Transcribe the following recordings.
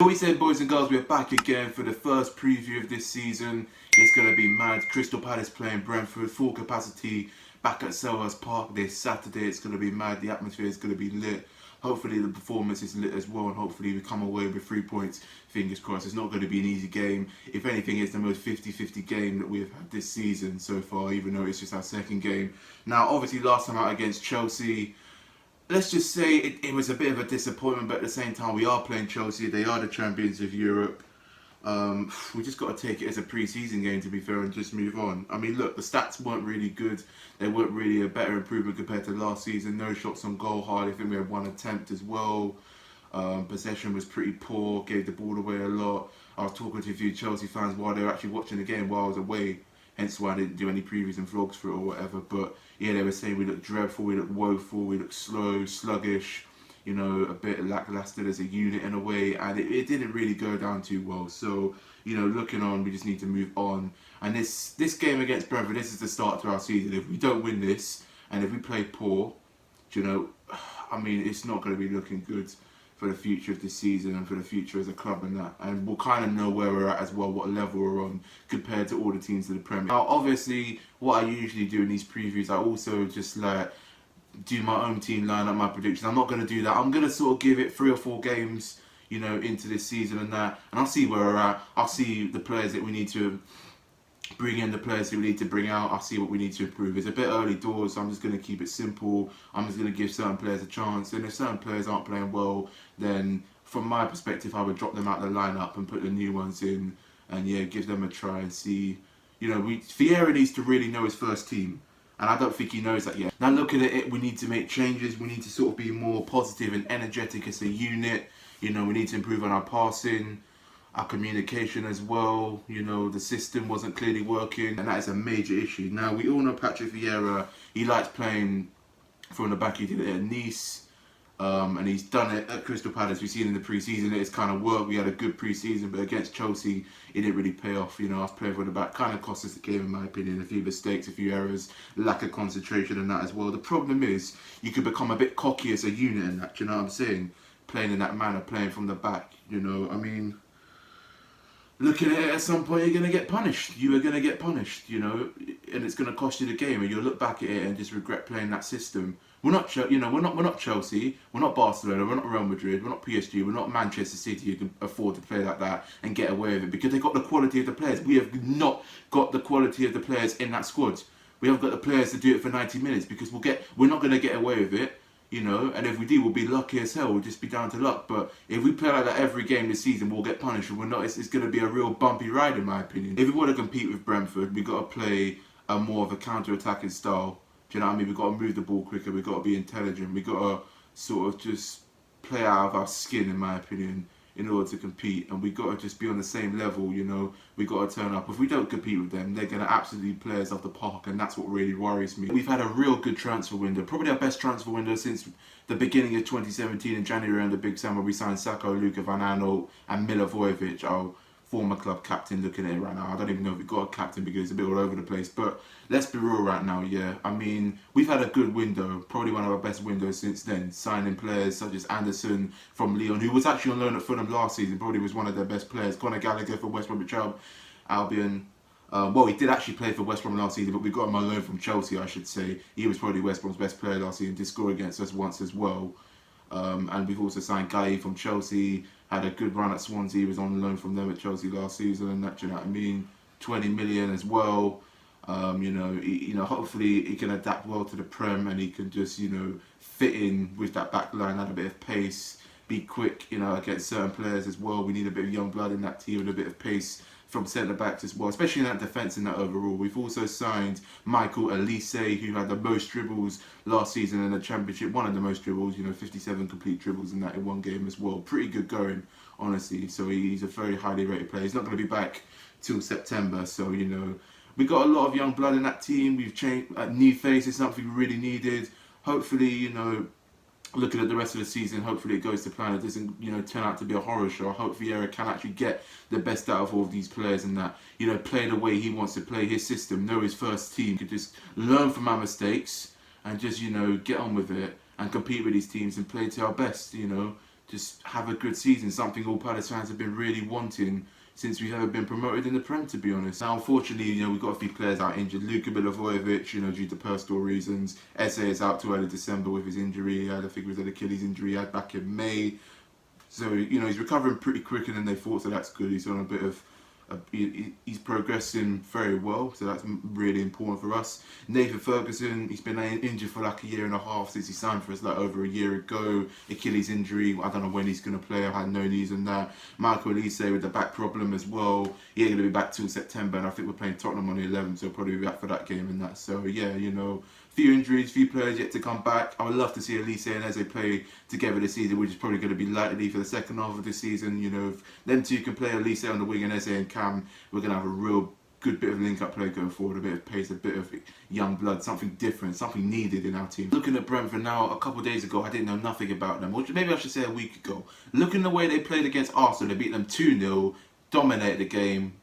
What we say, boys and girls, we're back again for the first preview of this season. It's going to be mad. Crystal Palace playing Brentford, full capacity, back at Selhurst Park this Saturday. It's going to be mad. The atmosphere is going to be lit. Hopefully the performance is lit as well, and hopefully we come away with 3 points. Fingers crossed. It's not going to be an easy game. If anything, it's the most 50-50 game that we've had this season so far, even though it's just our second game. Now, obviously, last time out against Chelsea, let's just say it was a bit of a disappointment, but at the same time, we are playing Chelsea. They are the champions of Europe. We just got to take it as a pre-season game, to be fair, and just move on. I mean, look, the stats weren't really good. They weren't really a better improvement compared to last season. No shots on goal, hardly. I think we had one attempt as well. Possession was pretty poor, gave the ball away a lot. I was talking to a few Chelsea fans while they were actually watching the game while I was away, hence why I didn't do any previews and vlogs for it or whatever. But yeah, they were saying we looked dreadful, we looked woeful, we looked slow, sluggish, you know, a bit lackluster as a unit in a way, and it didn't really go down too well. So, you know, looking on, we just need to move on. And this game against Brentford, this is the start to our season. If we don't win this, and if we play poor, you know, I mean, it's not going to be looking good for the future of this season and for the future as a club and that. And we'll kind of know where we're at as well, what level we're on compared to all the teams in the Premier. Now, obviously, what I usually do in these previews, I also just like do my own team lineup, my predictions. I'm not going to do that. I'm going to sort of give it 3 or 4 games, you know, into this season and that, and I'll see where we're at. I'll see the players that we need to bring in, the players that we need to bring out. I'll see what we need to improve. It's a bit early doors, so I'm just going to keep it simple. I'm just going to give certain players a chance, and if certain players aren't playing well, then from my perspective, I would drop them out the lineup and put the new ones in, and yeah, give them a try and see. You know, Vieira needs to really know his first team, and I don't think he knows that yet. Now looking at it, we need to make changes. We need to sort of be more positive and energetic as a unit. You know, we need to improve on our passing, our communication as well. You know, the system wasn't clearly working, and that is a major issue. Now, we all know Patrick Vieira, he likes playing from the back. He did it at Nice, and he's done it at Crystal Palace. We've seen in the pre-season it's kind of worked. We had a good pre-season, but against Chelsea, it didn't really pay off. You know, us playing from the back kind of cost us the game, in my opinion. A few mistakes, a few errors, lack of concentration and that as well. The problem is, you could become a bit cocky as a unit in that, you know what I'm saying? Playing in that manner, playing from the back, you know, I mean, looking at it, at some point you're going to get punished. You are going to get punished, you know, and it's going to cost you the game, and you'll look back at it and just regret playing that system. We're not, you know, we're not Chelsea, we're not Barcelona, we're not Real Madrid, we're not PSG, we're not Manchester City who can afford to play like that and get away with it because they've got the quality of the players. We have not got the quality of the players in that squad. We haven't got the players to do it for 90 minutes because we're not going to get away with it. You know, and if we do, we'll be lucky as hell. We'll just be down to luck. But if we play like that every game this season, we'll get punished. And we're not. It's going to be a real bumpy ride, in my opinion. If we want to compete with Brentford, we've got to play a more of a counter-attacking style. Do you know what I mean? We've got to move the ball quicker. We've got to be intelligent. We've got to sort of just play out of our skin, in my opinion, in order to compete. And we've got to just be on the same level, you know. We've got to turn up. If we don't compete with them, they're going to absolutely play us off the park, and that's what really worries me. We've had a real good transfer window, probably our best transfer window since the beginning of 2017 in January and the big summer. We signed Sacco, Luka Van Aanholt and Milivojevic, our former club captain. Looking at it right now, I don't even know if we've got a captain because it's a bit all over the place, but let's be real right now, yeah. I mean, we've had a good window, probably one of our best windows since then, signing players such as Anderson from Lyon, who was actually on loan at Fulham last season, probably was one of their best players. Conor Gallagher for West Bromwich Albion. Well, he did actually play for West Brom last season, but we got him on loan from Chelsea, I should say. He was probably West Brom's best player last season, did score against us once as well. And we've also signed Guy from Chelsea, had a good run at Swansea, he was on loan from them at Chelsea last season, and that, you know what I mean? 20 million as well. You know, hopefully he can adapt well to the Prem, and he can just, you know, fit in with that back line, add a bit of pace, be quick, you know, against certain players as well. We need a bit of young blood in that team and a bit of pace from centre backs as well, especially in that defence and that overall. We've also signed Michael Elise, who had the most dribbles last season in the Championship, one of the most dribbles, you know, 57 complete dribbles in that in one game as well. Pretty good going, honestly. So he's a very highly rated player. He's not going to be back till September, so, you know, we got a lot of young blood in that team. We've changed new faces, something we really needed. Hopefully, you know, looking at the rest of the season, hopefully it goes to plan. It doesn't, you know, turn out to be a horror show. I hope Vieira can actually get the best out of all of these players and that, you know, play the way he wants to play his system, know his first team, could just learn from our mistakes and just, you know, get on with it and compete with these teams and play to our best, you know. just have a good season, something all Palace fans have been really wanting since we've ever been promoted in the Prem, to be honest. Now, unfortunately, we've got a few players out injured. Luka Milivojevic, due to personal reasons. Eze is out to early December with his injury. I think it was an Achilles injury he had back in May. So, he's recovering pretty quicker than they thought, so that's good. He's on a bit of he's progressing very well, so that's really important for us. Nathan Ferguson, he's been injured for like a year and a half since he signed for us, like over a year ago. Achilles injury, I don't know when he's going to play. I've had no news on that. Michael Elise with the back problem as well. He ain't going to be back till September, and I think we're playing Tottenham on the 11th, so he'll probably be back for that game and that. So yeah, few injuries, few players yet to come back. I would love to see Elise and Eze play together this season, which is probably going to be likely for the second half of the season. If them two can play, Elise on the wing and Eze and Cam, we're going to have a real good bit of link-up play going forward, a bit of pace, a bit of young blood, something different, something needed in our team. Looking at Brentford now, a couple of days ago, I didn't know nothing about them, which maybe I should say a week ago. Looking the way they played against Arsenal, they beat them 2-0, dominated the game.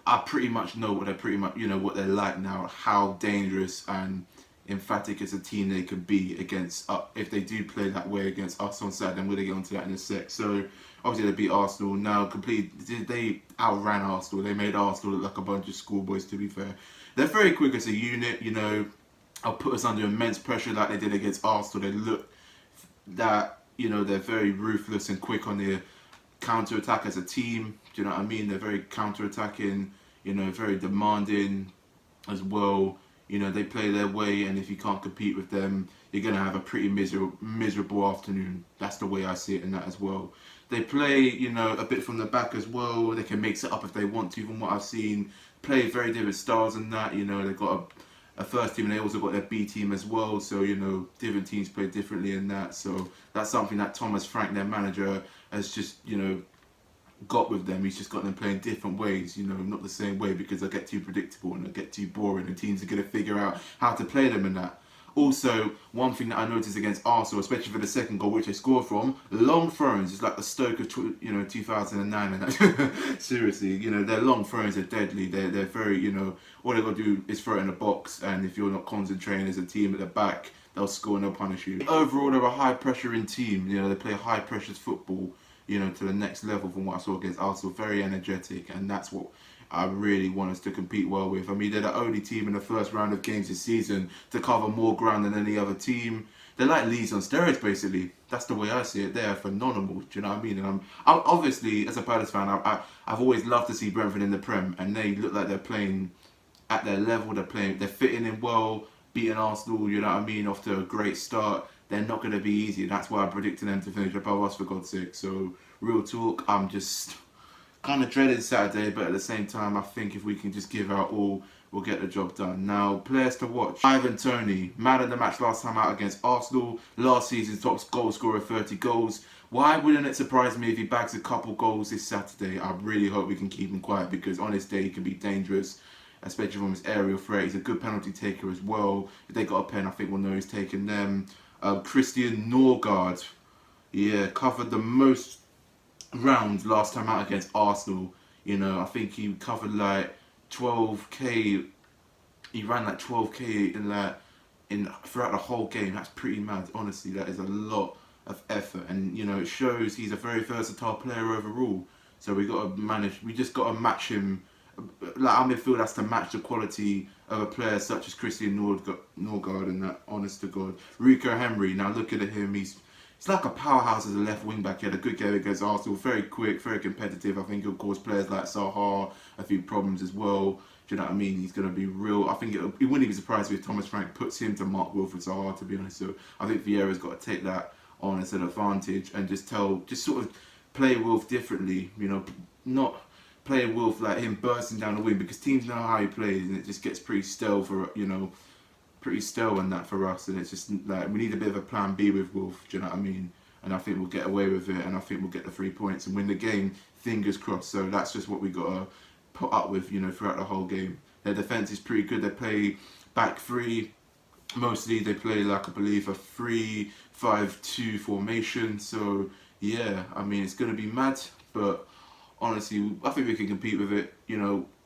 I pretty much know what what they're like now, how dangerous and emphatic as a team they could be against if they do play that way against us on Saturday. I'm going to get onto that in a sec. So obviously they beat Arsenal now they outran Arsenal. They made Arsenal look like a bunch of schoolboys, to be fair. They're very quick as a unit, I'll put us under immense pressure like they did against Arsenal. They look that, they're very ruthless and quick on their counter-attack as a team. Do you know what I mean? They're very counter-attacking, very demanding as well. They play their way, and if you can't compete with them, you're going to have a pretty miserable afternoon. That's the way I see it in that as well. They play, a bit from the back as well. They can mix it up if they want to, from what I've seen. Play very different styles and that. They've got a first team, and they also got their B team as well. So, different teams play differently in that. So that's something that Thomas Frank, their manager, has just, got with them. He's just got them playing different ways, not the same way, because they'll get too predictable and they'll get too boring, and teams are going to figure out how to play them in that. Also, one thing that I noticed against Arsenal, especially for the second goal, which they scored from, long throws. It's like the Stoke of 2009 and that. Seriously, their long throws are deadly. They're very, all they got to do is throw it in the box, and if you're not concentrating as a team at the back, they'll score and they'll punish you. Overall, they're a high pressuring team. They play high pressure football, to the next level from what I saw against Arsenal. Very energetic, and that's what I really want us to compete well with. I mean, they're the only team in the first round of games this season to cover more ground than any other team. They're like Leeds on steroids, basically. That's the way I see it. They're phenomenal. Do you know what I mean? And I'm obviously, as a Palace fan, I've always loved to see Brentford in the Prem, and they look like they're playing at their level. They're fitting in well, beating Arsenal. You know what I mean? Off to a great start. They're not going to be easy. That's why I'm predicting them to finish above us, for God's sake. So, real talk, I'm just kind of dreading Saturday, but at the same time, I think if we can just give our all, we'll get the job done. Now, players to watch. Ivan Toney, man of the match last time out against Arsenal. Last season's top goal scorer, 30 goals. Why wouldn't it surprise me if he bags a couple goals this Saturday? I really hope we can keep him quiet, because on his day, he can be dangerous, especially from his aerial threat. He's a good penalty taker as well. If they got a pen, I think we'll know he's taking them. Christian Norgard, covered the most rounds last time out against Arsenal. I think he covered like 12k. He ran like 12k throughout the whole game. That's pretty mad. Honestly, that is a lot of effort, and it shows he's a very versatile player overall. So we just got to match him. Like our midfield has to match the quality of a player such as Christian Norgard and that, honest to God. Rico Henry, now looking at him, he's like a powerhouse as a left wing back. He had a good game against Arsenal, very quick, very competitive. I think he'll cause players like Zaha a few problems as well. Do you know what I mean? He's going to be real. I think he wouldn't be surprised if Thomas Frank puts him to Mark Wilfred Zaha, to be honest. So I think Vieira's got to take that on as an advantage and just sort of play Wilf differently, not play Wilf like him bursting down the wing, because teams know how he plays, and it just gets pretty stale pretty stale and that for us, and it's just like we need a bit of a plan B with Wilf. Do you know what I mean? And I think we'll get away with it, and I think we'll get the 3 points and win the game. Fingers crossed. So that's just what we got to put up with, throughout the whole game. Their defense is pretty good. They play back three. Mostly they play like, I believe, a 3-5-2 formation. So yeah, I mean, it's going to be mad, but honestly, I think we can compete with it.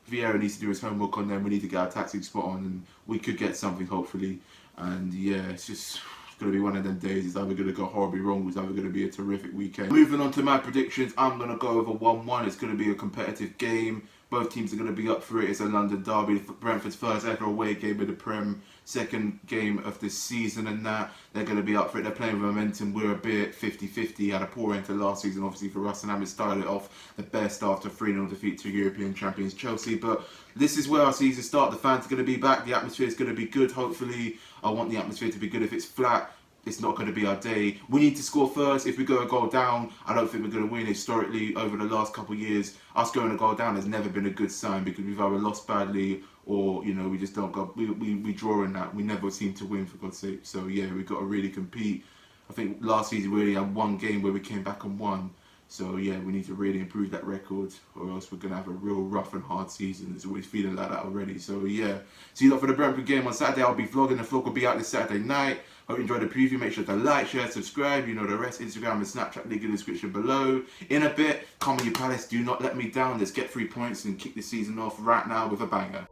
Vieira needs to do his homework on them. We need to get our tactics spot on, and we could get something, hopefully. And yeah, it's just going to be one of them days. It's either going to go horribly wrong, or it's either going to be a terrific weekend. Moving on to my predictions, I'm going to go over 1-1. It's going to be a competitive game. Both teams are going to be up for it. It's a London derby. Brentford's first ever away game of the Prem, second game of the season, and that they're going to be up for it. They're playing with momentum. We're a bit 50-50. Had a poor end to last season, obviously, for us, and haven't started it off the best after 3-0 defeat to European champions Chelsea. But this is where our season starts. The fans are going to be back. The atmosphere is going to be good. Hopefully, I want the atmosphere to be good. If it's flat, it's not going to be our day. We need to score first. If we go a goal down, I don't think we're going to win. Historically, over the last couple of years, us going a goal down has never been a good sign, because we've either lost badly or, you know, we just don't go. We draw in that. We never seem to win, for God's sake. So yeah, we've got to really compete. I think last season we only had one game where we came back and won. So yeah, we need to really improve that record, or else we're going to have a real rough and hard season. It's always feeling like that already. So yeah, see you lot for the Brentford game on Saturday. I'll be vlogging. The vlog will be out this Saturday night. Hope you enjoyed the preview. Make sure to like, share, subscribe. You know the rest. Instagram and Snapchat link in the description below. In a bit, come on you Palace. Do not let me down. Let's get 3 points and kick the season off right now with a banger.